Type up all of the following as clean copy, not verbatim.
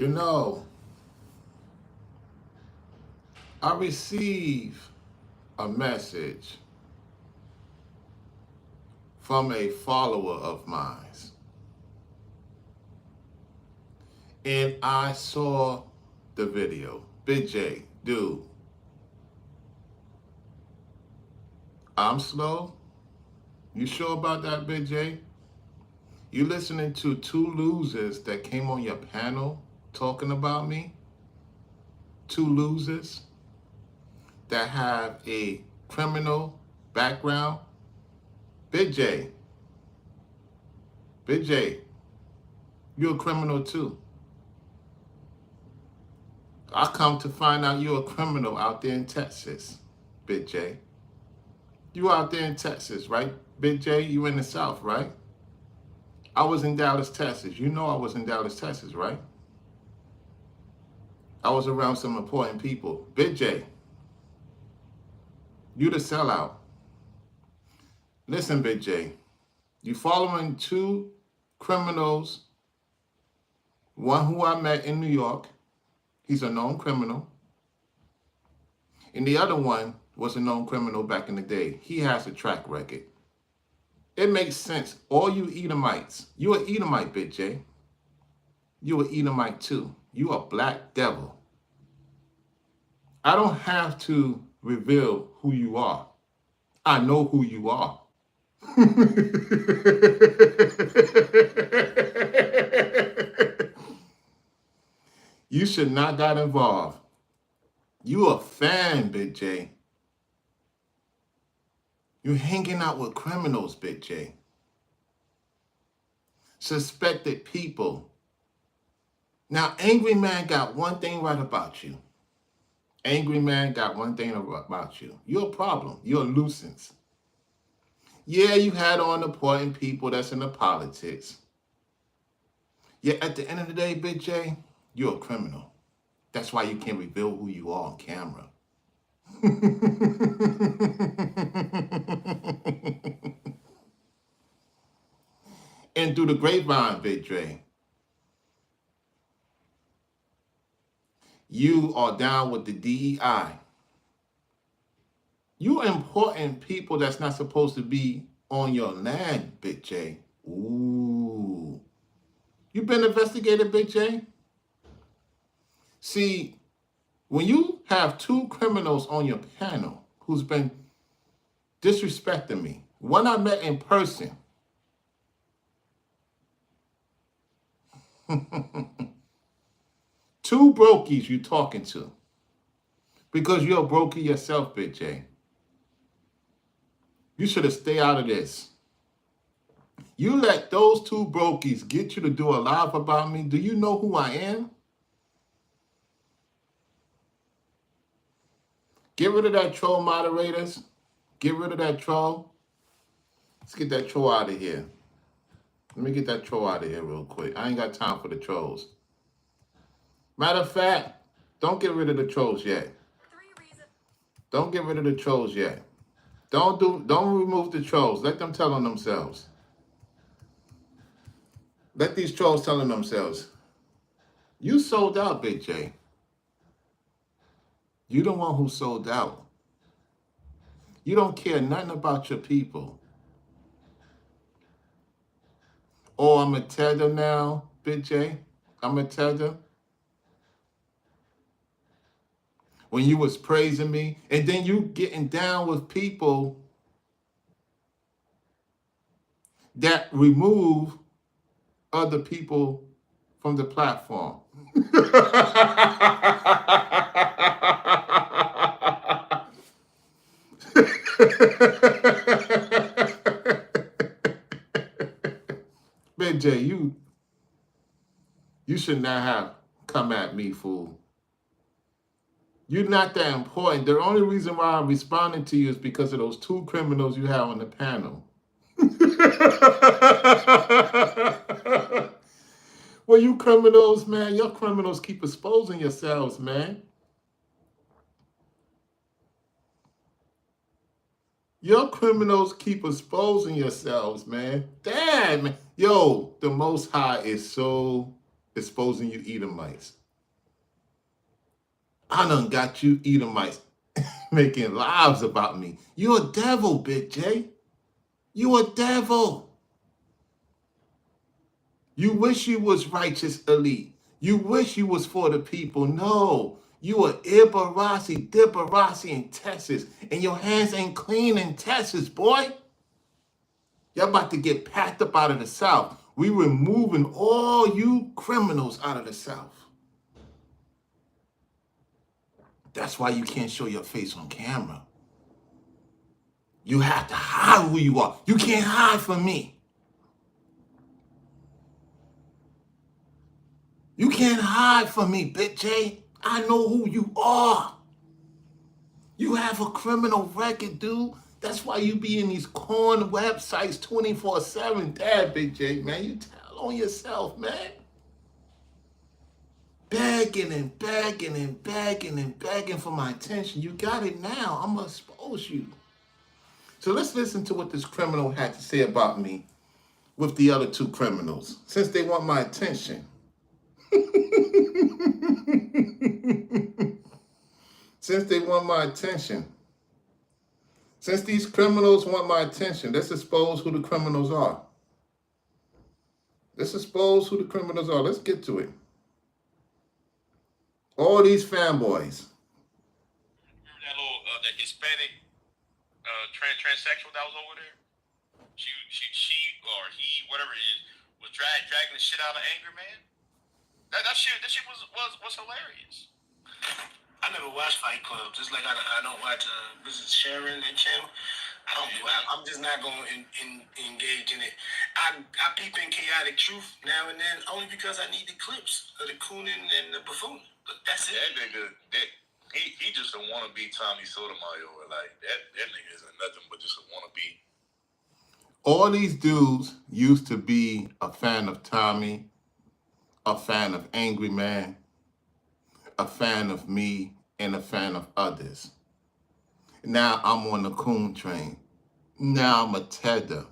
You know, I received a message from a follower of mine, and I saw the video. Bigjxxx, dude, I'm slow. You sure about that, Bigjxxx? You listening to two losers that came on your panel talking about me? Two losers that have a criminal background? Bigjxxx, Bigjxxx, you're a criminal too. I come to find out you're a criminal out there in Texas, Bigjxxx. You out there in Texas, right, Bigjxxx? You in the South, right? I was in Dallas, Texas. You know I was in Dallas, Texas, right? I was around some important people. Bigjxxx, you the sellout. Listen, Bigjxxx, you following two criminals, one who I met in New York, he's a known criminal, and the other one was a known criminal back in the day. He has a track record. It makes sense. All you Edomites, you an Edomite, Bigjxxx. You an Edomite too. You a black devil. I don't have to reveal who you are. I know who you are. You should not got involved. You a fan, Bigjxxx. You hanging out with criminals, Bigjxxx. Suspected people. Now, Angry Man got one thing right about you. Angry Man got one thing about you. You're a problem. You're a nuisance. Yeah, you had on important people that's in the politics. Yeah, at the end of the day, Bigjxxx, you're a criminal. That's why you can't reveal who you are on camera. And through the grapevine, Bigjxxx, you are down with the DEI. You important people that's not supposed to be on your land, Bigjxxx. Ooh. You been investigated, Bigjxxx? See, when you have two criminals on your panel who's been disrespecting me, one I met in person, two brokies you talking to, because you're a brokey yourself, Bigjxxx. You should have stayed out of this. You let those two brokies get you to do a live about me. Do you know who I am? Get rid of that troll, moderators. Get rid of that troll. Let's get that troll out of here. Let me get that troll out of here real quick. I ain't got time for the trolls. Matter of fact, don't get rid of the trolls yet. Don't get rid of the trolls yet. Don't remove the trolls. Let them tell on themselves. Let these trolls tell on themselves. You sold out, Bigjxxx. You the one who sold out. You don't care nothing about your people. Oh, I'm a tether now, Bigjxxx. I'm a tether. When you was praising me, and then you getting down with people that remove other people from the platform. Bigjxxx, you should not have come at me, fool. You're not that important. The only reason why I'm responding to you is because of those two criminals you have on the panel. Well, you criminals, man, your criminals keep exposing yourselves, man. Your criminals keep exposing yourselves, man. Damn, man. Yo, the Most High is so exposing you Edomites. I done got you Edomites making lives about me. You a devil, Big J. You a devil. You wish you was righteous elite. You wish you was for the people. No. You a Ibarasi, Dibarasi in Texas. And your hands ain't clean in Texas, boy. Y'all about to get packed up out of the South. We removing all you criminals out of the South. That's why you can't show your face on camera. You have to hide who you are. You can't hide from me. You can't hide from me, Big J. I know who you are. You have a criminal record, dude. That's why you be in these corn websites 24/7. Dad, Big J, man, you tell on yourself, man. Begging and begging and begging and begging for my attention. You got it now. I'm going to expose you. So let's listen to what this criminal had to say about me with the other two criminals, since they want my attention. Since they want my attention. Since these criminals want my attention, let's expose who the criminals are. Let's expose who the criminals are. Let's get to it. All these fanboys. Remember that little that Hispanic transsexual that was over there? She or he, whatever it is, was dragging the shit out of Angry Man. That shit was hilarious. I never watched Fight Club, just like I don't watch this is Sharon and Kim. I'm just not going to engage in it. I peep in chaotic truth now and then only because I need the clips of the Coonan and the buffoon. But that's it. That nigga, he just a wannabe Tommy Sotomayor. Like that nigga isn't nothing but just a wannabe. All these dudes used to be a fan of Tommy, a fan of Angry Man, a fan of me, and a fan of others. Now I'm on the coon train. Now I'm a tether.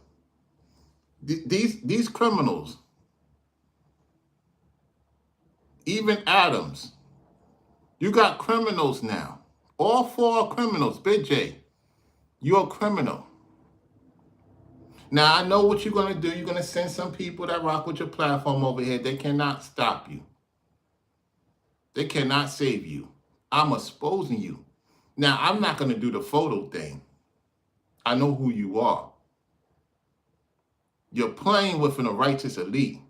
These criminals, even Adams, you got criminals now. All four are criminals. Big J, you're a criminal. Now I know what you're going to do. You're going to send some people that rock with your platform over here. They cannot stop you. They cannot save you. I'm exposing you. Now, I'm not going to do the photo thing. I know who you are. You're playing with a righteous elite.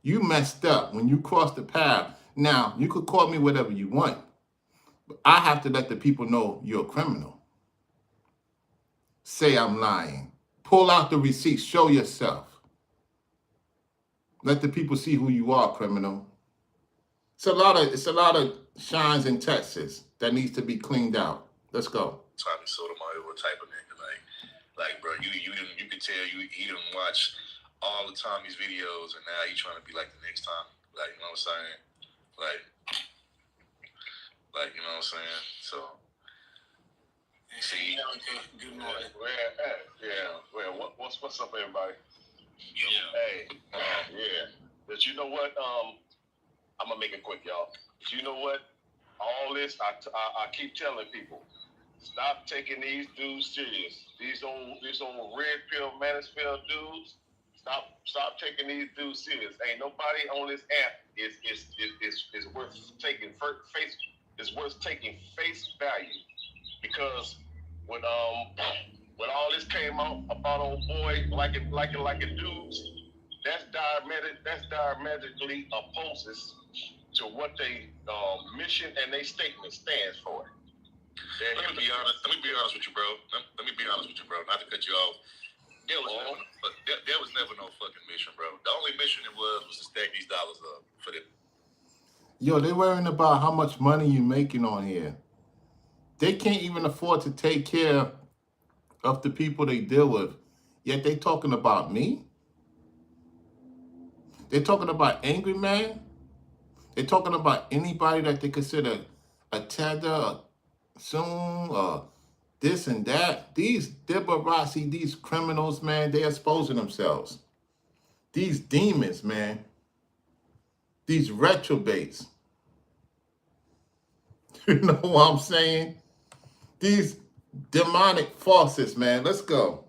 You messed up when you crossed the path. Now, you could call me whatever you want, but I have to let the people know you're a criminal. Say I'm lying. Pull out the receipts. Show yourself. Let the people see who you are, criminal. It's a lot of shines in Texas that needs to be cleaned out. Let's go. Tommy Sotomayor type of nigga, like bro, you can tell you didn't watch all of Tommy's videos, and now you trying to be like the next Tommy. Like, you know what I'm saying? Like you know what I'm saying? So see, good morning. Well, what's up, everybody? yeah. Hey, yeah. But you know what? I'm gonna make it quick, y'all. But you know what? All this, I keep telling people, stop taking these dudes serious. These old red pill, manosphere dudes. Stop taking these dudes serious. Ain't nobody on this app is worth taking face. Is worth taking face value, because when all this came out about old boy like a dudes, that's diametrically opposes to what they mission and they statement stands for. Let me be honest with you, bro. Let me be honest with you, bro. Not to cut you off. There was never no fucking mission, bro. The only mission it was to stack these dollars up for them. Yo, they worrying about how much money you making on here. They can't even afford to take care of the people they deal with. Yet they talking about me. They're talking about Angry Man. They're talking about anybody that they consider a tether, a soon, this and that. These Dibarasi, these criminals, man, they're exposing themselves. These demons, man. These retrobates. You know what I'm saying? These demonic forces, man. Let's go.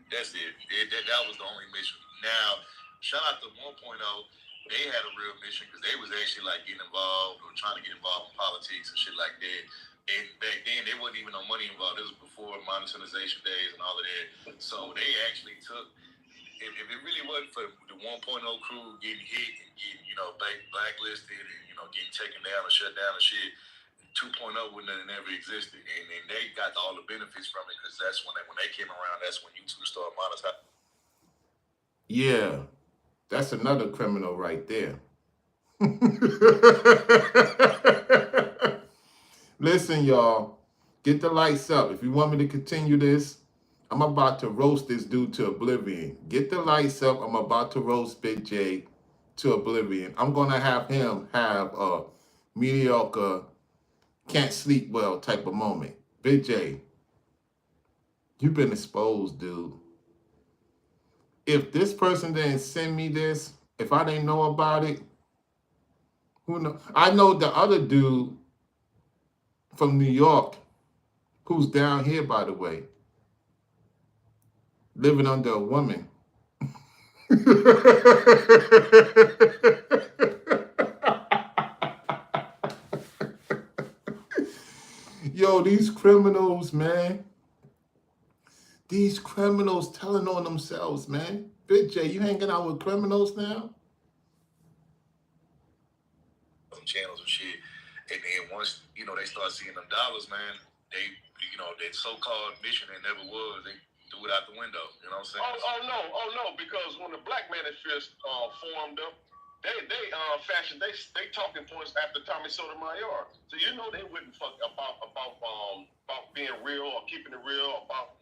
That's it. That was the only mission. Now, shout out to 1.0. They had a real mission because they was actually like getting involved or trying to get involved in politics and shit like that. And back then, there wasn't even no money involved. This was before monetization days and all of that. So they actually took, if it really wasn't for the 1.0 crew getting hit and getting, blacklisted and, getting taken down and shut down and shit, 2.0 wouldn't have never existed. And they got all the benefits from it because that's when they came around, that's when YouTube started monetizing. Yeah, that's another criminal right there. Listen, y'all, get the lights up. If you want me to continue this, I'm about to roast this dude to oblivion. Get the lights up. I'm about to roast Bigjxxx to oblivion. I'm going to have him have a mediocre, can't sleep well type of moment. Bigjxxx, you've been exposed, dude. If this person didn't send me this, if I didn't know about it, who knows? I know the other dude from New York, who's down here, by the way, living under a woman. Yo, these criminals, man. These criminals telling on themselves, man. Bigjxxx, you hanging out with criminals now? Some channels and shit. And then once, they start seeing them dollars, man, they, that so-called mission that never was, they threw it out the window. You know what I'm saying? Oh no, because when the Black Manifest formed up, they fashioned they talking points after Tommy Sotomayor. So they wouldn't fuck about being real or keeping it real, about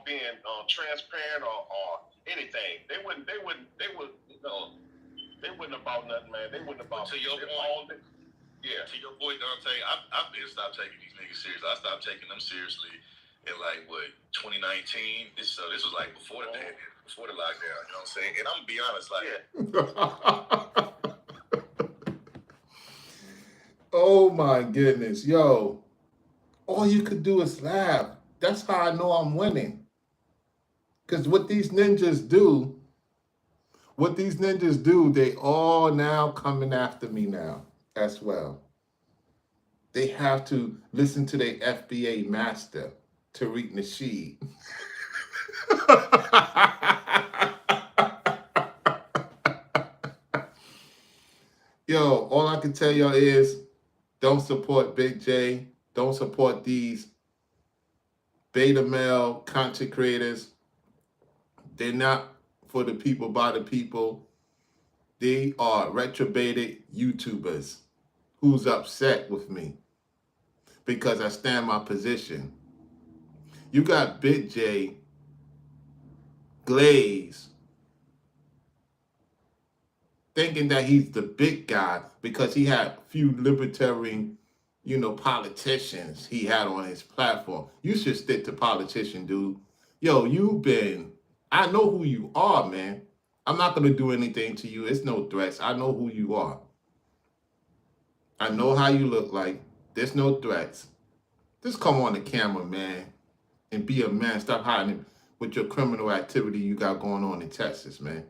being transparent or anything. They wouldn't about nothing, man. They wouldn't about. To your point, to your boy Dante, I've been stopped taking these niggas serious. I stopped taking them seriously in 2019. This was like before the pandemic, before the lockdown. You know what I'm saying? And I'm gonna be honest, Oh my goodness, yo. All you could do is laugh. That's how I know I'm winning. Because what these ninjas do, they all now coming after me now as well. They have to listen to their FBA master, Tariq Nasheed. Yo, all I can tell y'all is don't support Bigjxxx. Don't support these beta male content creators. They're not for the people, by the people. They are retrobated YouTubers who's upset with me because I stand my position. You got Bigjxxx, Glaze, thinking that he's the big guy because he had a few libertarian, politicians he had on his platform. You should stick to politician, dude. Yo, I know who you are, man. I'm not going to do anything to you. It's no threats. I know who you are. I know how you look like. There's no threats. Just come on the camera, man, and be a man. Stop hiding with your criminal activity you got going on in Texas, man.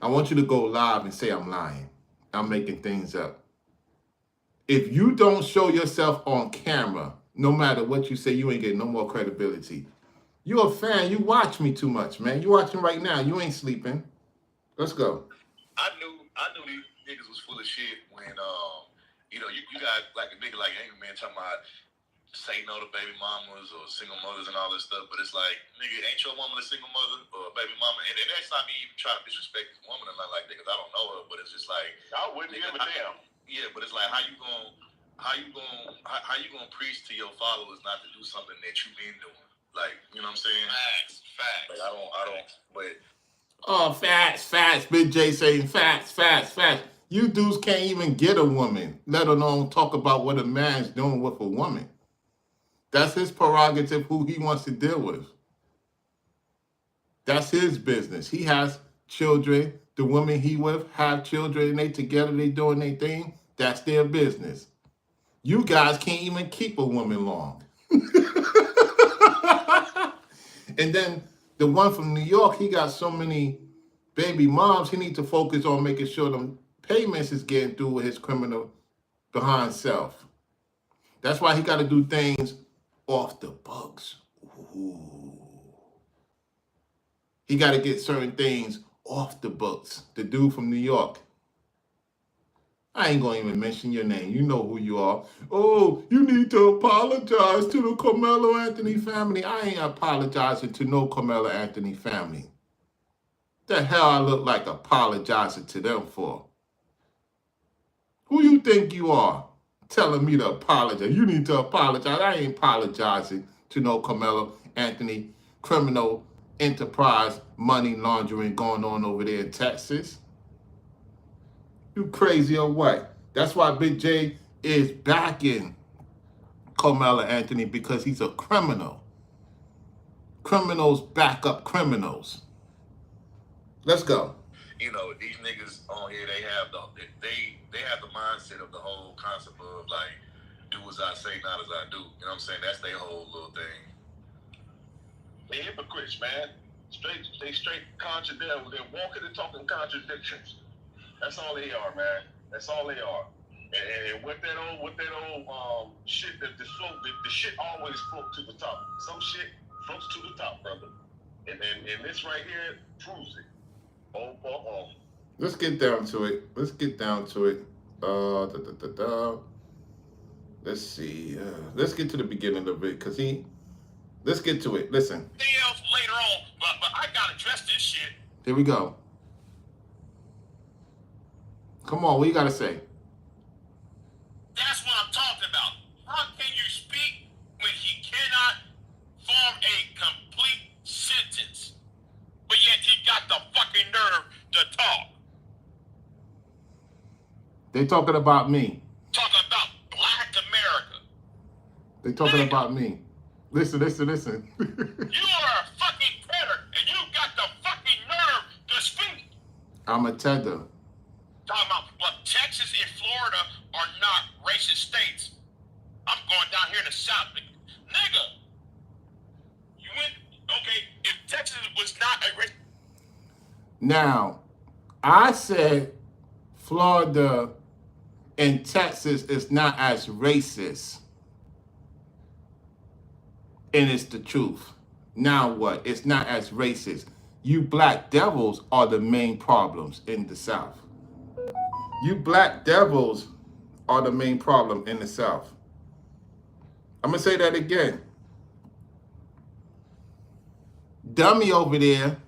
I want you to go live and say I'm lying. I'm making things up. If you don't show yourself on camera, no matter what you say, you ain't getting no more credibility. You're a fan. You watch me too much, man. You watching right now. You ain't sleeping. Let's go. I knew these niggas was full of shit when you got like a nigga like Angry Man talking about say no to baby mamas or single mothers and all this stuff, but it's like, nigga, ain't your woman a single mother or a baby mama? And that's not me even trying to disrespect this woman or nothing like that, because I don't know her, but it's just like, I wouldn't give a damn. Yeah, but it's like, how you gonna preach to your followers not to do something that you been doing? Like, you know what I'm saying? Facts. Like, I don't, but. Oh, facts. Bigjxxx saying facts. You dudes can't even get a woman, let alone talk about what a man's doing with a woman. That's his prerogative, who he wants to deal with. That's his business. He has children. the women he with have children and they together, they doing their thing, that's their business. You guys can't even keep a woman long. And then the one from New York, he got so many baby moms, he need to focus on making sure them payments is getting through with his criminal behind self. That's why he got to do things off the books. Ooh. He got to get certain things off the books. The dude from New York. I ain't going to even mention your name. You know who you are. Oh, you need to apologize to the Carmelo Anthony family. I ain't apologizing to no Carmelo Anthony family. The hell I look like apologizing to them for? Who you think you are? Telling me to apologize. You need to apologize. I ain't apologizing to no Carmelo Anthony criminal enterprise money laundering going on over there in Texas. You crazy or what? That's why Big J is backing Carmelo Anthony, because he's a criminal. Criminals back up criminals. Let's go. You know, these niggas on here, they have the mindset of the whole concept of like, do as I say, not as I do. You know what I'm saying? That's their whole little thing. They hypocrites, man. They straight contradict. They're walking and talking contradictions. That's all they are, man. That's all they are. And with that old shit that the shit always float to the top. Some shit floats to the top, brother. And this right here proves it. Oh. Let's get down to it. Let's see. Let's get to the beginning of it, because let's get to it. Listen. Else later on, but I gotta address this shit. Here we go. Come on, what you gotta say? That's what I'm talking about. How can you speak when he cannot form a complete sentence, but yet he got the fucking nerve to talk? They talking about me. Talking about Black America. They talking about me. Listen. You are a fucking predator, and you got the fucking nerve to speak. I'm a tether. Talking about, but Texas and Florida are not racist states. I'm going down here in the South. Nigga, you went, okay, if Texas was not a racist. Now, I said Florida and Texas is not as racist. And it's the truth. Now what? It's not as racist. You black devils are the main problems in the South. You black devils are the main problem in the South. I'm going to say that again. Dummy over there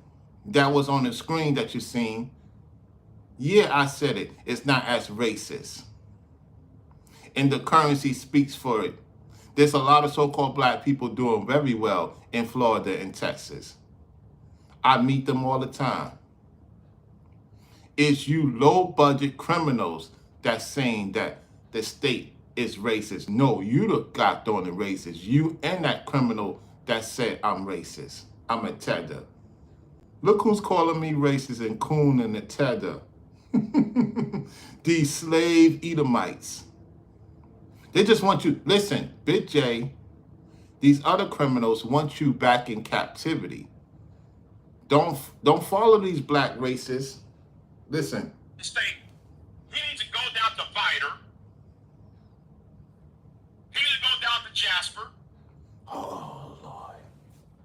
that was on the screen that you seen, yeah, I said it. It's not as racist. And the currency speaks for it. There's a lot of so-called black people doing very well in Florida and Texas. I meet them all the time. It's you low-budget criminals that's saying that the state is racist. No, you the guy throwing the racist. You and that criminal that said I'm racist. I'm a tether. Look who's calling me racist and coon and a tether. These slave Edomites. They just want you, listen, Big J, these other criminals want you back in captivity. Don't follow these black racists. Listen. State, he needs to go down to Vider. He needs to go down to Jasper. Oh, Lord.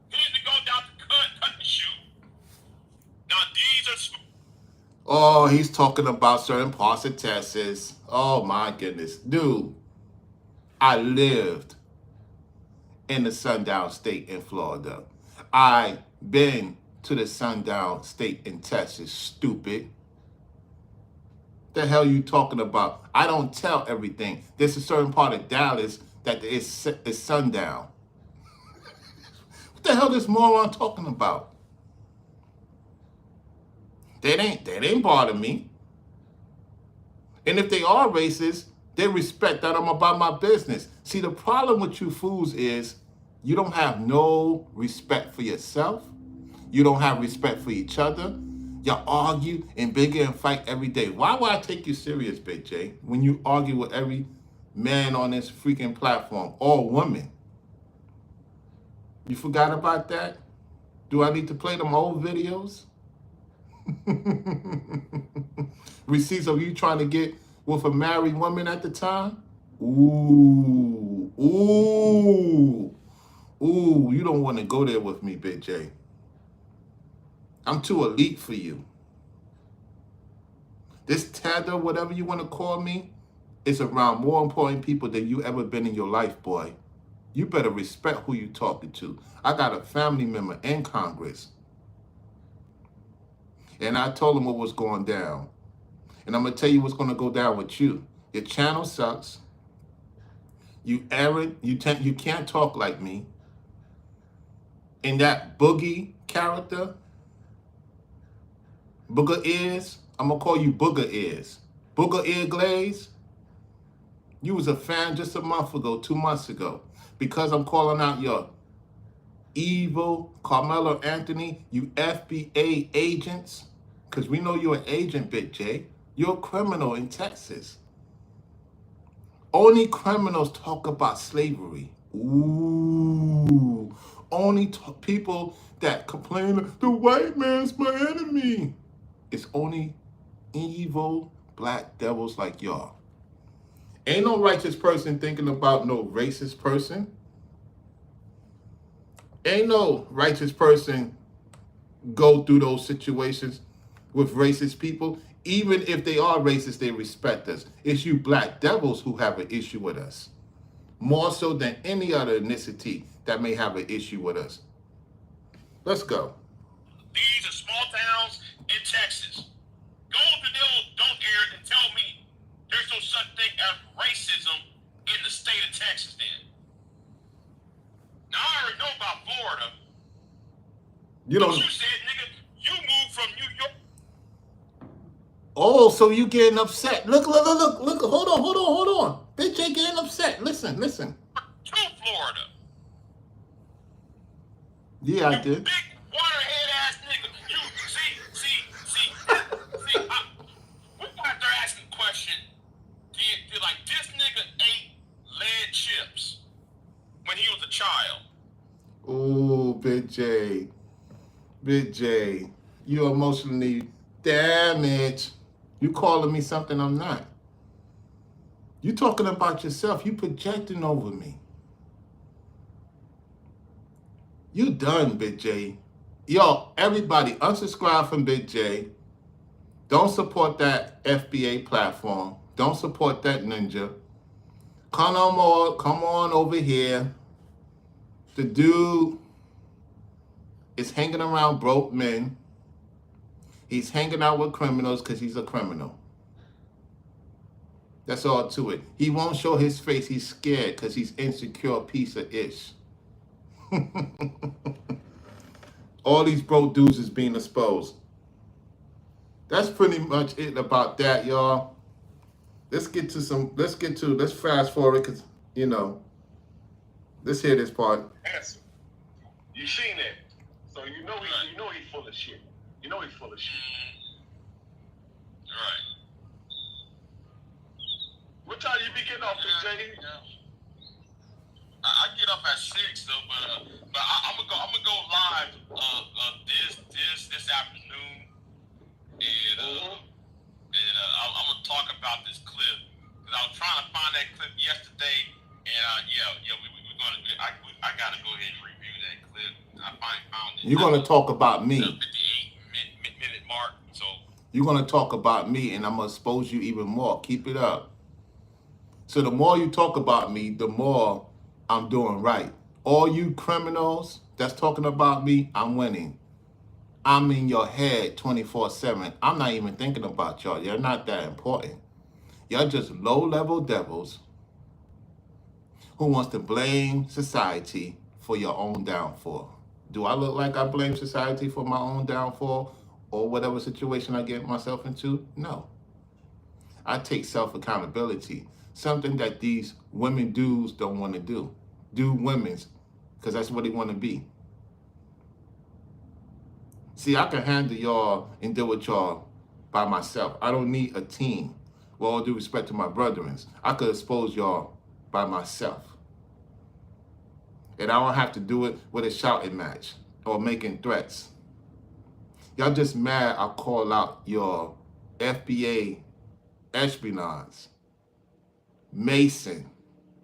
He needs to go down to Cut and Shoot. Now, these are... Oh, he's talking about certain parts of Texas. Oh, my goodness. Dude, I lived in the sundown state in Florida. I been to the sundown state in Texas, stupid. The hell you talking about? I don't tell everything. There's a certain part of Dallas that is sundown. What the hell this moron talking about? That ain't bother me. And if they are racist, they respect that I'm about my business. See, the problem with you fools is you don't have no respect for yourself. You don't have respect for each other. Y'all argue and bigger and fight every day. Why would I take you serious, Big J, when you argue with every man on this freaking platform, or woman? You forgot about that? Do I need to play them old videos? Receipts of you trying to get with a married woman at the time? Ooh, ooh, ooh, you don't want to go there with me, Big J. I'm too elite for you. This tether, whatever you want to call me, is around more important people than you ever been in your life, boy. You better respect who you talking to. I got a family member in Congress. And I told him what was going down. And I'm going to tell you what's going to go down with you. Your channel sucks. You arrogant. You can't talk like me. And that boogie character, Booger Ears, I'm going to call you Booger Ears. Booger Ear Glaze, you was a fan just a month ago, 2 months ago. Because I'm calling out your evil Carmelo Anthony, you FBA agents, because we know you're an agent, Big J. You're a criminal in Texas. Only criminals talk about slavery. Ooh. Only people that complain, the white man's my enemy. It's only evil black devils like y'all. Ain't no righteous person thinking about no racist person. Ain't no righteous person go through those situations with racist people. Even if they are racist, they respect us. It's you black devils who have an issue with us. More so than any other ethnicity that may have an issue with us. Let's go. These are small towns in Texas. Go to them, don't air it and tell me there's no such thing as racism in the state of Texas then. Now I already know about Florida. You But don't. you said, nigga, you moved from New York. Oh, so you getting upset? Look! Hold on. Big J getting upset. Listen. To Florida. Yeah, I You did. big waterhead ass nigga. You see. We got there asking question. Did like this nigga ate lead chips when he was a child? Oh, Big J, you emotionally damaged. You calling me something I'm not. You talking about yourself. You projecting over me. You done, Big J. Yo, everybody, unsubscribe from Big J. Don't support that FBA platform. Don't support that ninja. Come on over here. The dude is hanging around broke men. He's hanging out with criminals because he's a criminal. That's all to it. He won't show his face. He's scared because he's insecure piece of ish. All these broke dudes is being exposed. That's pretty much it about that, y'all. Let's fast forward because, let's hear this part. Answer. You seen it. So you know he's full of shit. You know he's full of shit. Right. What time you be getting off, Big J? I get up at 6 though, but I'm gonna go live this afternoon, and I'm gonna talk about this clip because I was trying to find that clip yesterday, and I gotta go ahead and review that clip. I found it. You're gonna talk about me. 58-minute mark. So You're gonna talk about me, and I'm gonna expose you even more. Keep it up. So the more you talk about me, the more I'm doing right. All you criminals that's talking about me, I'm winning. I'm in your head 24/7. I'm not even thinking about y'all. You're not that important. You're just low-level devils who wants to blame society for your own downfall. Do I look like I blame society for my own downfall or whatever situation I get myself into? No. I take self-accountability, something that these women dudes don't want to do. Do women's, because that's what they want to be. See, I can handle y'all and deal with y'all by myself. I don't need a team. With all due respect to my brethren, I could expose y'all by myself. And I don't have to do it with a shouting match or making threats. Y'all just mad I call out your FBA espionage, Mason,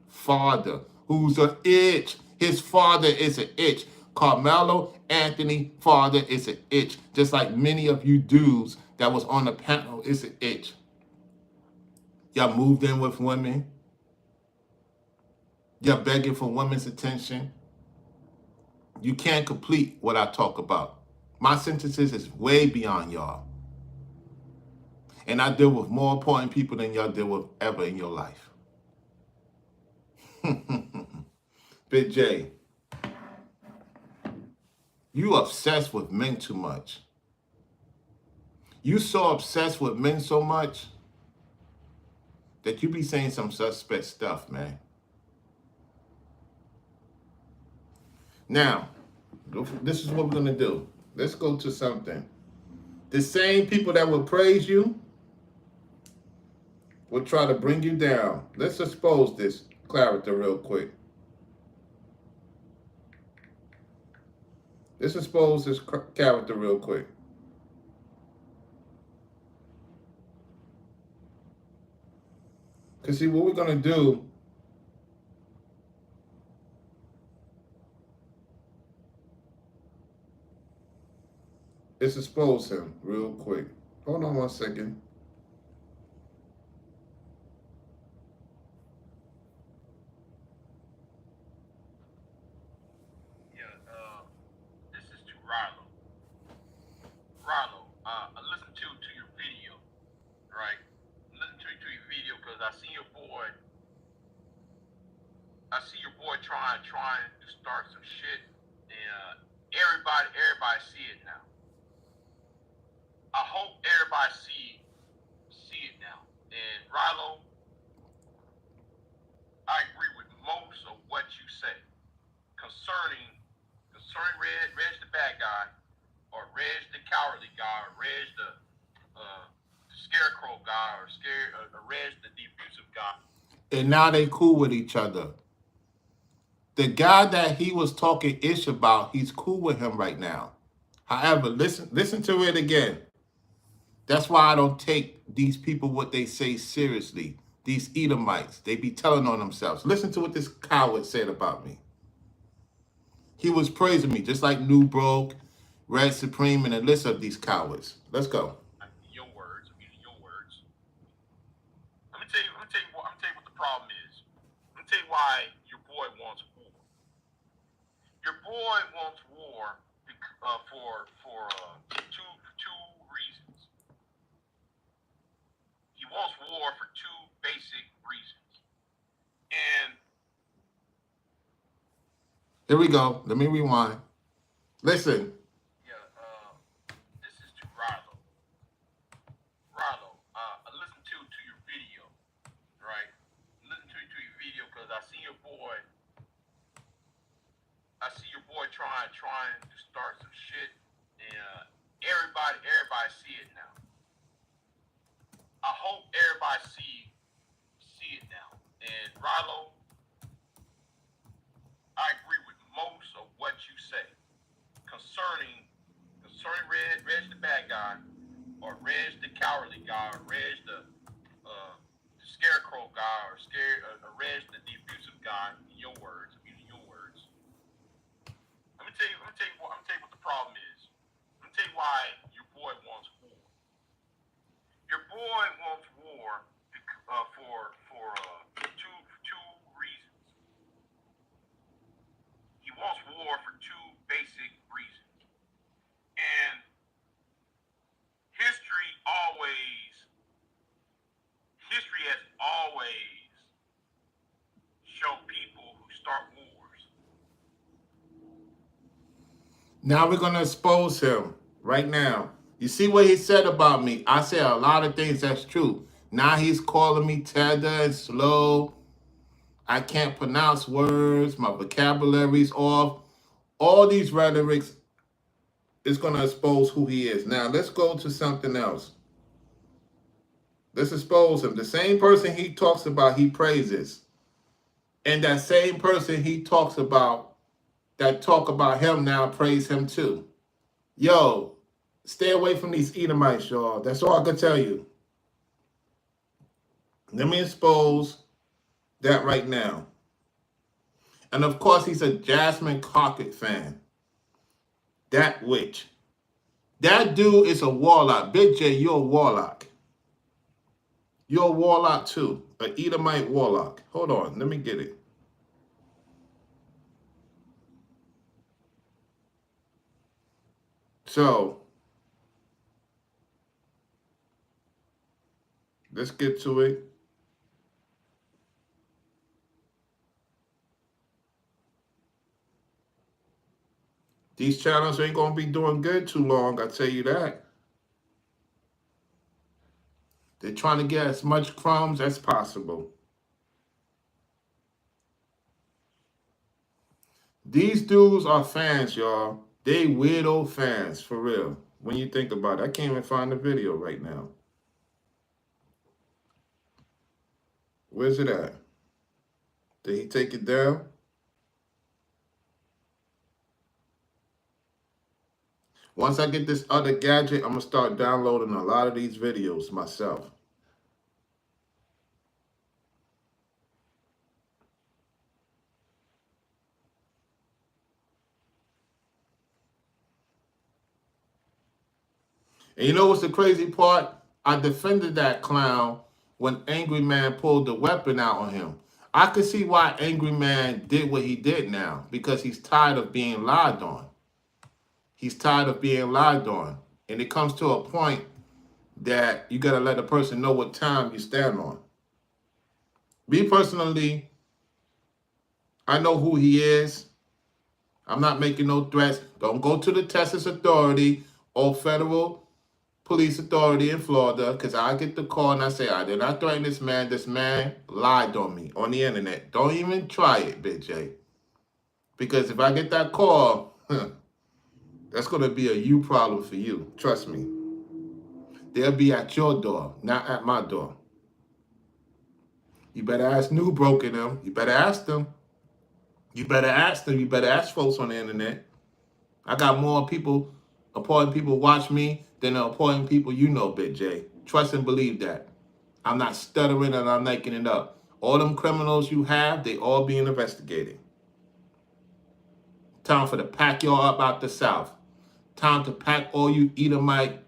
father, who's an itch. His father is an itch. Carmelo Anthony, father, is an itch. Just like many of you dudes that was on the panel is an itch. Y'all moved in with women. Y'all begging for women's attention. You can't complete what I talk about. My sentences is way beyond y'all. And I deal with more important people than y'all deal with ever in your life. Big J, you obsessed with men too much. You so obsessed with men so much that you be saying some suspect stuff, man. Now, this is what we're going to do. Let's go to something. The same people that will praise you will try to bring you down. Let's expose this character real quick. Let's expose this character real quick. Because see, what we're going to do is expose him real quick. Hold on 1 second. This is to Rilo. Rilo, I listened to your video, right? Listen to your video because I see your boy. I see your boy trying to start some shit, and everybody see it now. I hope everybody see it now. And Rilo, I agree with most of what you say concerning Reg the bad guy, or Reg the cowardly guy, or Reg the scarecrow guy, or Reg the abusive guy. And now they cool with each other. The guy that he was talking ish about, he's cool with him right now. However, listen to it again. That's why I don't take these people what they say seriously. These Edomites, they be telling on themselves. Listen to what this coward said about me. He was praising me, just like New Broke, Red Supreme, and a list of these cowards. Let's go. Your words, I'm using your words. Let me tell you what the problem is. Let me tell you why your boy wants war. Your boy wants war for two reasons. He wants war for two basic reasons. And here we go. Let me rewind. Listen. This is to Rilo. Rilo, I listened to your video, right? Listen to your video because I see your boy trying to start some shit, and everybody see it now. I hope everybody see it now. And Rilo, I agree with most of what you say concerning Reg the bad guy, or Reg the cowardly guy, or Reg the scarecrow guy, or Reg the abusive guy. In your words, I'm using your words. Let me tell you what the problem is. Let me tell you why your boy wants war. Your boy wants war for two reasons. He wants war for two basic reasons. And history has always shown people who start wars. Now we're going to expose him right now. You see what he said about me? I said a lot of things that's true. Now he's calling me tether and slow. I can't pronounce words. My vocabulary's off. All these rhetorics is going to expose who he is. Now, let's go to something else. Let's expose him. The same person he talks about, he praises. And that same person he talks about, that talk about him now, praise him too. Yo, stay away from these Edomites, y'all. That's all I can tell you. Let me expose that right now. And of course, he's a Jasmine Crockett fan. That witch. That dude is a warlock. Bigjxxx, you're a warlock. You're a warlock too. An Edomite warlock. Hold on, let me get it. So, let's get to it. These channels ain't going to be doing good too long, I tell you that. They're trying to get as much crumbs as possible. These dudes are fans, y'all. They weirdo fans, for real. When you think about it. I can't even find the video right now. Where's it at? Did he take it down? Once I get this other gadget, I'm going to start downloading a lot of these videos myself. And you know what's the crazy part? I defended that clown when Angry Man pulled the weapon out on him. I could see why Angry Man did what he did now, because he's tired of being lied on. He's tired of being lied on. And it comes to a point that you got to let a person know what time you stand on. Me personally, I know who he is. I'm not making no threats. Don't go to the Texas Authority or federal police authority in Florida, because I get the call and I say, I did not threaten this man. This man lied on me on the internet. Don't even try it, Bigjxxx. Because if I get that call, that's going to be a you problem for you. Trust me. They'll be at your door, not at my door. You better ask New Broken them. You better ask them. You better ask them. You better ask folks on the internet. I got more people, important people watch me than the important people you know, Bigjxxx. Trust and believe that. I'm not stuttering and I'm making it up. All them criminals you have, they all being investigated. Time for to pack y'all up out the South. Time to pack all you Edomite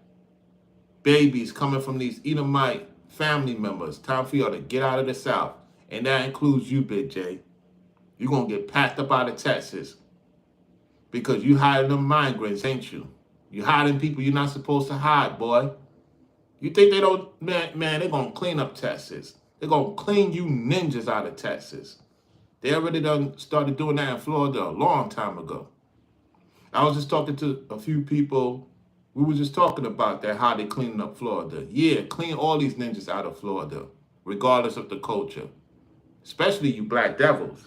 babies coming from these Edomite family members. Time for y'all to get out of the South. And that includes you, Bigjxxx. You're going to get packed up out of Texas. Because you hiding them migrants, ain't you? You hiding people you're not supposed to hide, boy. You think they don't, man, they're going to clean up Texas. They're going to clean you ninjas out of Texas. They already done started doing that in Florida a long time ago. I was just talking to a few people. We were just talking about that, how they cleaning up Florida. Yeah, clean all these ninjas out of Florida, regardless of the culture. Especially you black devils.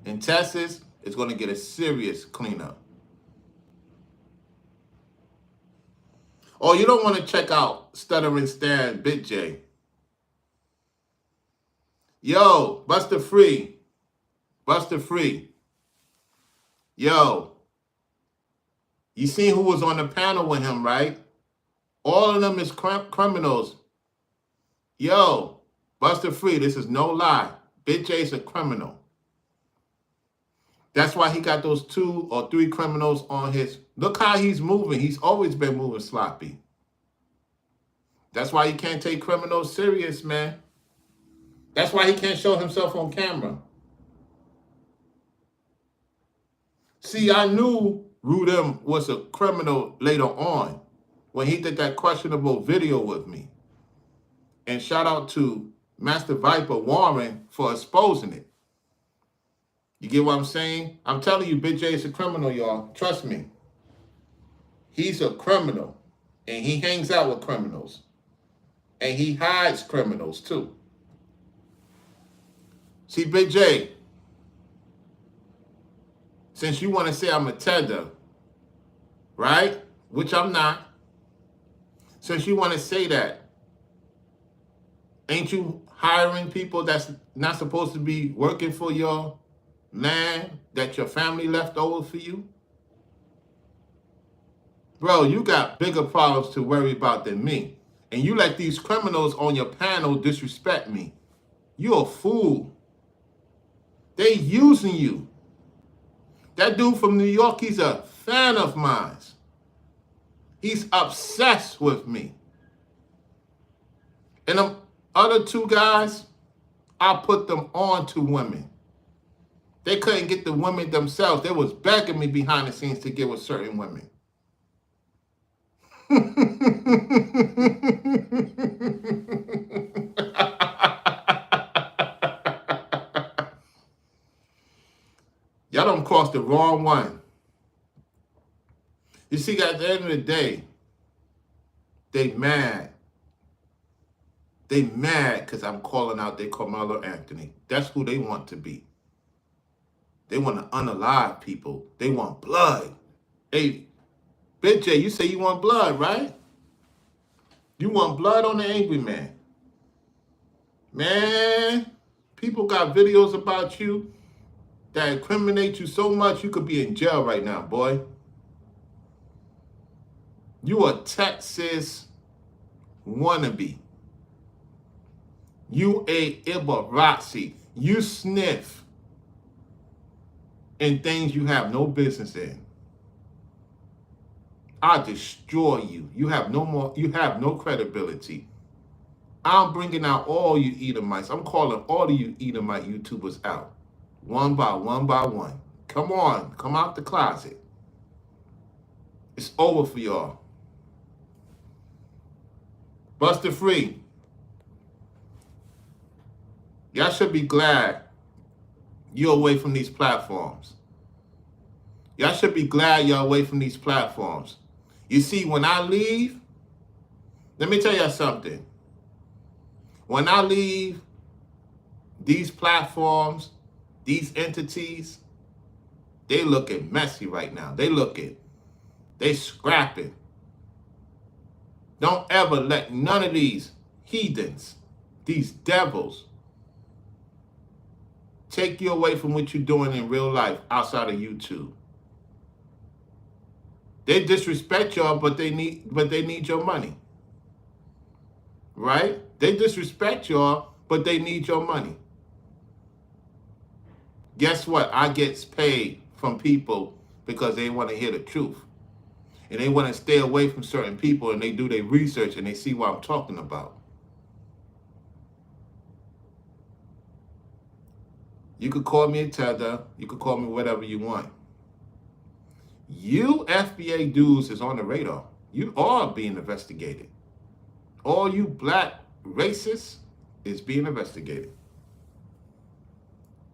In Texas, it's going to get a serious cleanup. Oh, you don't want to check out Stuttering Stan Bigjxxx. Yo, Buster Free. Buster Free. Yo. You seen who was on the panel with him, right? All of them is criminals. Yo, Buster Free, this is no lie. Bigjxx's a criminal. That's why he got those 2 or 3 criminals on his... Look how he's moving. He's always been moving sloppy. That's why he can't take criminals serious, man. That's why he can't show himself on camera. See, I knew Rudem was a criminal later on when he did that questionable video with me. And shout out to Master Viper Warren for exposing it. You get what I'm saying? I'm telling you, Bigjxxx is a criminal, y'all. Trust me. He's a criminal. And he hangs out with criminals. And he hides criminals, too. See, Bigjxxx, since you want to say I'm a tether, right? Which I'm not. Since you want to say that, ain't you hiring people that's not supposed to be working for your land that your family left over for you? Bro, you got bigger problems to worry about than me. And you let these criminals on your panel disrespect me. You a fool. They using you. That dude from New York, he's a fan of mine. He's obsessed with me. And them other two guys, I put them on to women. They couldn't get the women themselves. They was begging me behind the scenes to get with certain women. Y'all done crossed the wrong one. You see, at the end of the day, they mad. They mad because I'm calling out their Carmelo Anthony. That's who they want to be. They want to unalive people. They want blood. Hey, Bigjxxx, you say you want blood, right? You want blood on the angry man. Man, people got videos about you that incriminate you so much you could be in jail right now, boy. You a Texas wannabe. You a Ibarrazzi. You sniff in things you have no business in. I destroy you. You have no credibility. I'm bringing out all you Edomites. I'm calling all of you Edomite YouTubers out. One by one. Come on. Come out the closet. It's over for y'all. Buster Free. Y'all should be glad you're away from these platforms. Y'all should be glad you're away from these platforms. You see, when I leave, let me tell y'all something. When I leave these platforms, these entities, they looking messy right now. They scrapping. Don't ever let none of these heathens, these devils, take you away from what you're doing in real life outside of YouTube. They disrespect y'all, but they need your money. Right? They disrespect y'all, but they need your money. Guess what? I get paid from people because they want to hear the truth. And they want to stay away from certain people, and they do their research and they see what I'm talking about. You could call me a tether. You could call me whatever you want. You FBA dudes is on the radar. You are being investigated. All you black racists is being investigated.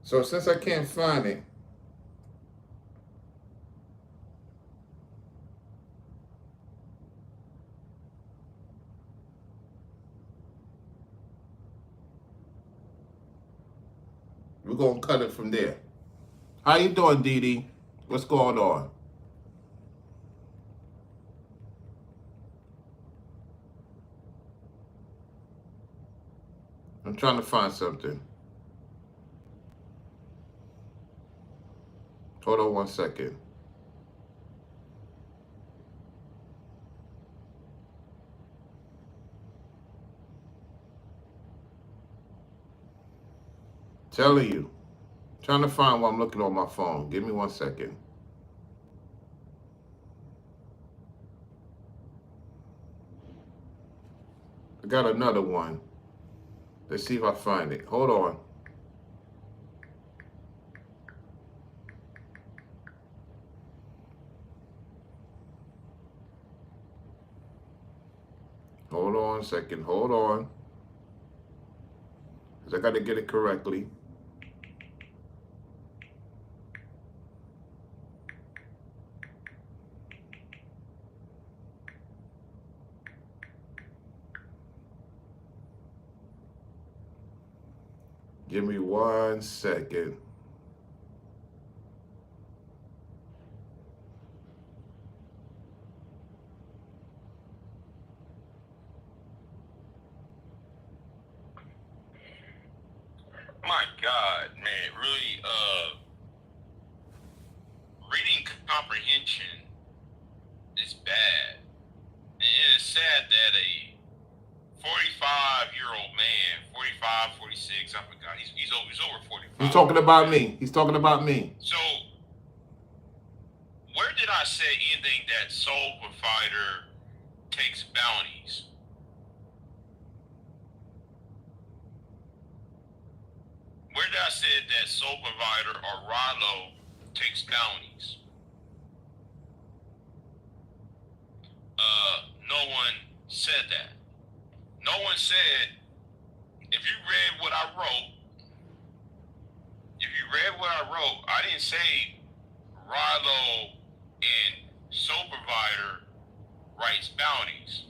So since I can't find it, we're going to cut it from there. How you doing, Dee Dee? What's going on? I'm trying to find something. Hold on 1 second. Telling you. Trying to find what I'm looking on my phone. Give me 1 second. I got another one. Let's see if I find it. Hold on. Hold on a second. Hold on. Because I got to get it correctly. Give me 1 second. God, man, really, reading comprehension is bad. And it is sad that a 45-year-old man, 45, 46, I forgot, he's over 45. He's talking about me. He's talking about me. So, where did I say anything that Soul Provider takes bounties? Where did I say that Soul Provider or Rallo takes bounties? No one said that. No one said, if you read what I wrote, I didn't say Rallo and Soul Provider writes bounties.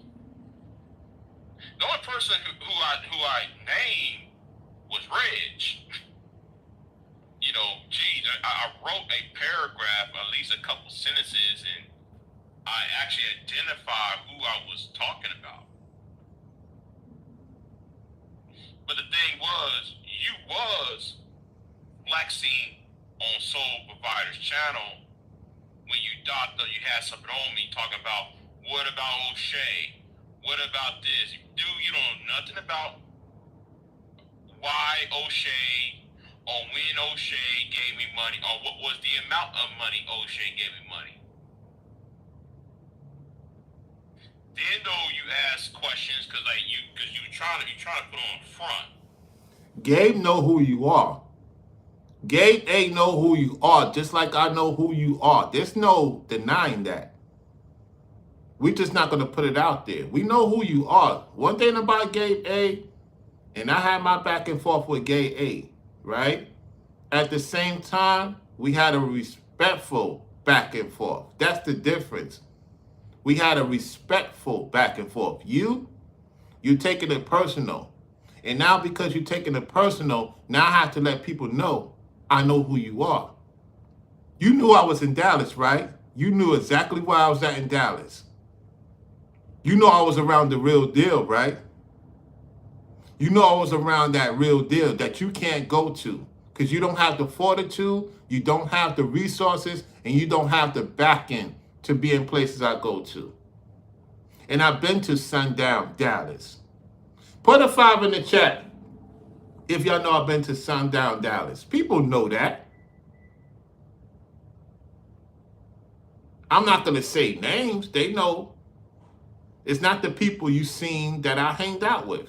The only person who I named was Reg. You know, geez, I wrote a paragraph, at least a couple sentences, and I actually identified who I was talking about. But the thing was, you was flexing on Soul Provider's channel when you thought that you had something on me, talking about, what about O'Shea? What about this? Dude, you don't know nothing about why O'Shea, or when O'Shea gave me money, or what was the amount of money O'Shea gave me money. Then though you ask questions because you trying to put on front. Gabe know who you are. Gabe ain't know who you are, just like I know who you are. There's no denying that. We're just not going to put it out there. We know who you are. One thing about Gabe A, and I had my back and forth with Gabe A, right? At the same time, we had a respectful back and forth. That's the difference. We had a respectful back and forth. You're taking it personal. And now because you're taking it personal, now I have to let people know I know who you are. You knew I was in Dallas, right? You knew exactly where I was at in Dallas. You know I was around the real deal, right? You know I was around that real deal that you can't go to because you don't have the fortitude, you don't have the resources, and you don't have the backing to be in places I go to. And I've been to Sundown, Dallas. Put a 5 in the chat if y'all know I've been to Sundown, Dallas. People know that. I'm not going to say names. They know. It's not the people you seen that I hanged out with.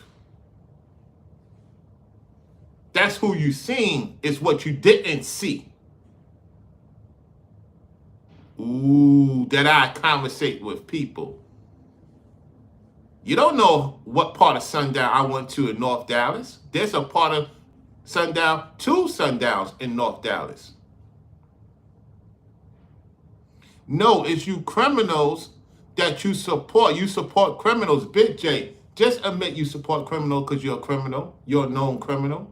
That's who you seen. It's what you didn't see. Ooh, that I conversate with people. You don't know what part of Sundown I went to in North Dallas. There's a part of Sundown, 2 Sundowns in North Dallas. No, it's you criminals that you support. You support criminals. Bigjxxx, just admit you support criminals because you're a criminal. You're a known criminal.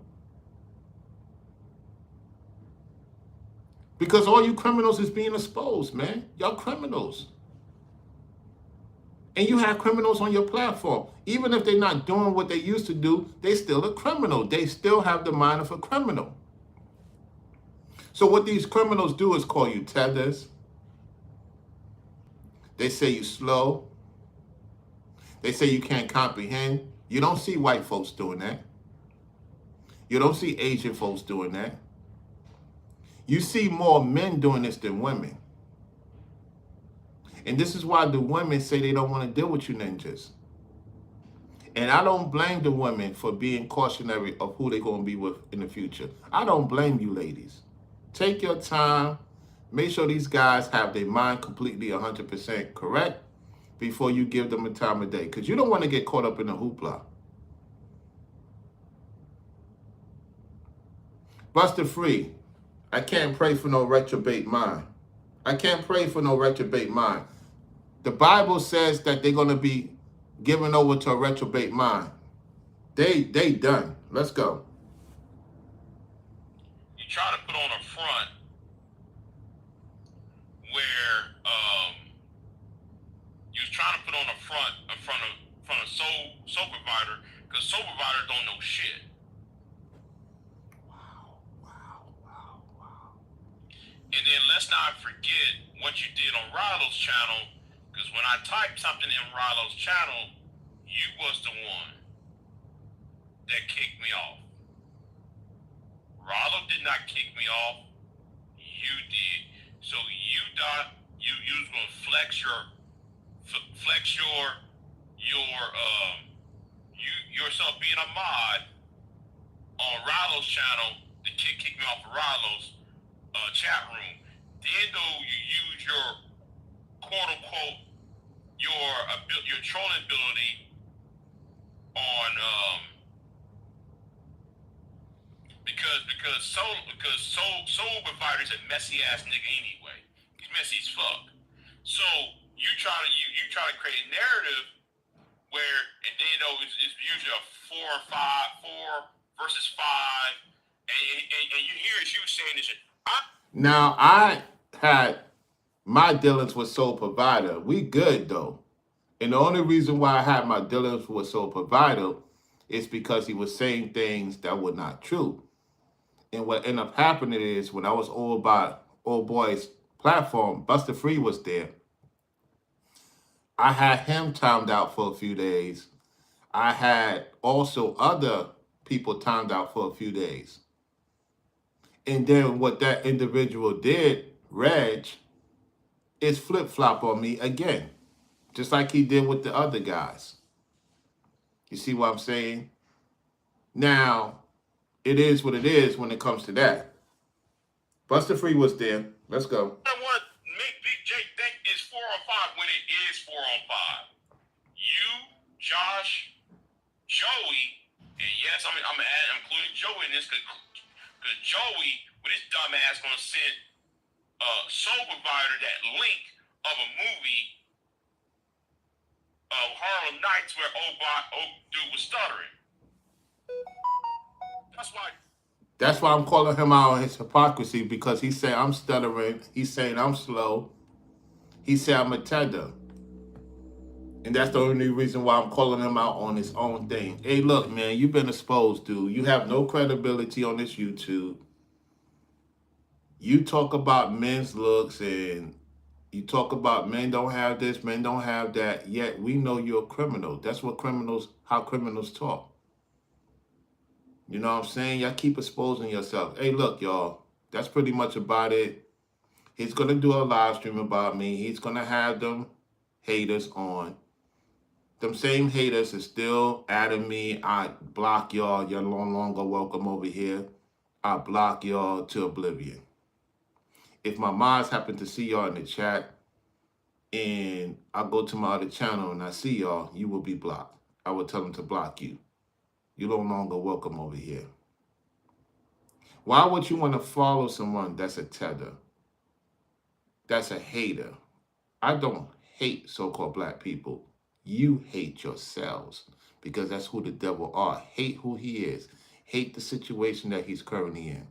Because all you criminals is being exposed, man. Y'all criminals. And you have criminals on your platform. Even if they're not doing what they used to do, they still a criminal. They still have the mind of a criminal. So what these criminals do is call you tethers. They say you slow. They say you can't comprehend. You don't see white folks doing that. You don't see Asian folks doing that. You see more men doing this than women. And this is why the women say they don't want to deal with you ninjas. And I don't blame the women for being cautionary of who they're going to be with in the future. I don't blame you ladies. Take your time. Make sure these guys have their mind completely 100% correct before you give them a time of day. Because you don't want to get caught up in the hoopla. Buster Free. I can't pray for no reprobate mind. I can't pray for no reprobate mind. The Bible says that they're going to be given over to a reprobate mind. They done. Let's go. You try to put on a front where you was trying to put on a front in front of Soul Provider because Soul Provider don't know shit. Wow. And then let's not forget what you did on Rollo's channel, because when I typed something in Rollo's channel, you was the one that kicked me off. Rollo did not kick me off. You did. So you was gonna flex yourself being a mod on Rollo's channel to kick me off of Rollo's chat room. Then though you use your quote unquote your trolling ability on because Soul Provider's a messy ass nigga anyway. He's messy as fuck. So you try to create a narrative where, and then it's usually a 4 versus 5, and you hear you saying this shit. Now, I had my dealings with Soul Provider. We good, though. And the only reason why I had my dealings with Soul Provider is because he was saying things that were not true. And what ended up happening is when I was over by Old Boy's platform, Buster Free was there. I had him timed out for a few days. I had also other people timed out for a few days. And then what that individual did, Reg, is flip-flop on me again. Just like he did with the other guys. You see what I'm saying? Now, it is what it is when it comes to that. Buster Free was there. Let's go. What make Bigjxxx think is 4 on 5 when it is 4 on 5? You, Josh, Joey, and yes, I'm including Joey in this because Joey, with his dumb ass, gonna send Soul Provider that link of a movie of Harlem Nights where old dude was stuttering. That's why I'm calling him out on his hypocrisy, because he said I'm stuttering. He's saying I'm slow. He said I'm a tether. And that's the only reason why I'm calling him out on his own thing. Hey, look, man, you've been exposed, dude. You have no credibility on this YouTube. You talk about men's looks and you talk about men don't have this, men don't have that, yet we know you're a criminal. That's how criminals talk. You know what I'm saying? Y'all keep exposing yourself. Hey, look, y'all, that's pretty much about it. He's going to do a live stream about me. He's going to have them haters on. Them same haters is still adding me. I block y'all. You're no longer welcome over here. I block y'all to oblivion. If my mods happen to see y'all in the chat and I go to my other channel and I see y'all, you will be blocked. I will tell them to block you. You're no longer welcome over here. Why would you want to follow someone that's a tether? That's a hater. I don't hate so-called black people. You hate yourselves because that's who the devil are. Hate who he is. Hate the situation that he's currently in.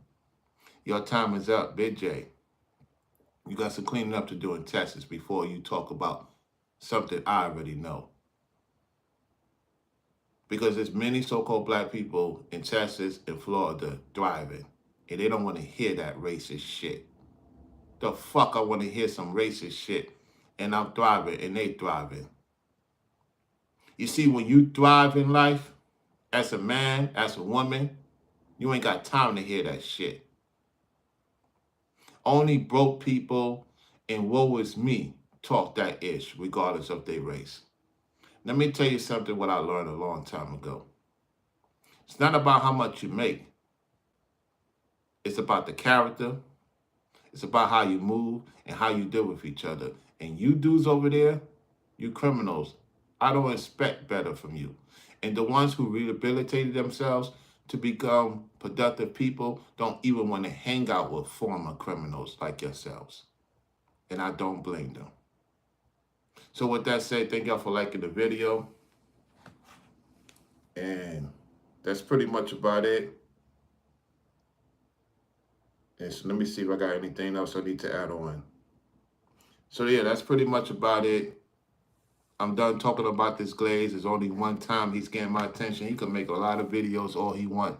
Your time is up, Bigjxxx. You got some cleaning up to do in Texas before you talk about something I already know. Because there's many so-called black people in Texas and Florida thriving. And they don't want to hear that racist shit. The fuck I want to hear some racist shit. And I'm thriving and they thriving. You see, when you thrive in life, as a man, as a woman, you ain't got time to hear that shit. Only broke people and woe is me talk that ish, regardless of their race. Let me tell you something what I learned a long time ago. It's not about how much you make. It's about the character. It's about how you move and how you deal with each other. And you dudes over there, you criminals, I don't expect better from you. And the ones who rehabilitated themselves to become productive people don't even want to hang out with former criminals like yourselves. And I don't blame them. So with that said, thank y'all for liking the video. And that's pretty much about it. And so let me see if I got anything else I need to add on. So yeah, that's pretty much about it. I'm done talking about this Glaze. There's only one time he's getting my attention. He can make a lot of videos all he want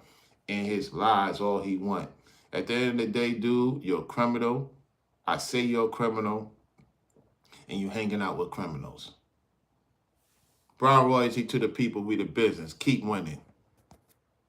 and his lies all he want. At the end of the day, dude, you're a criminal. I say you're a criminal, and you hanging out with criminals. Brian Royalty to the people, we the business. Keep winning.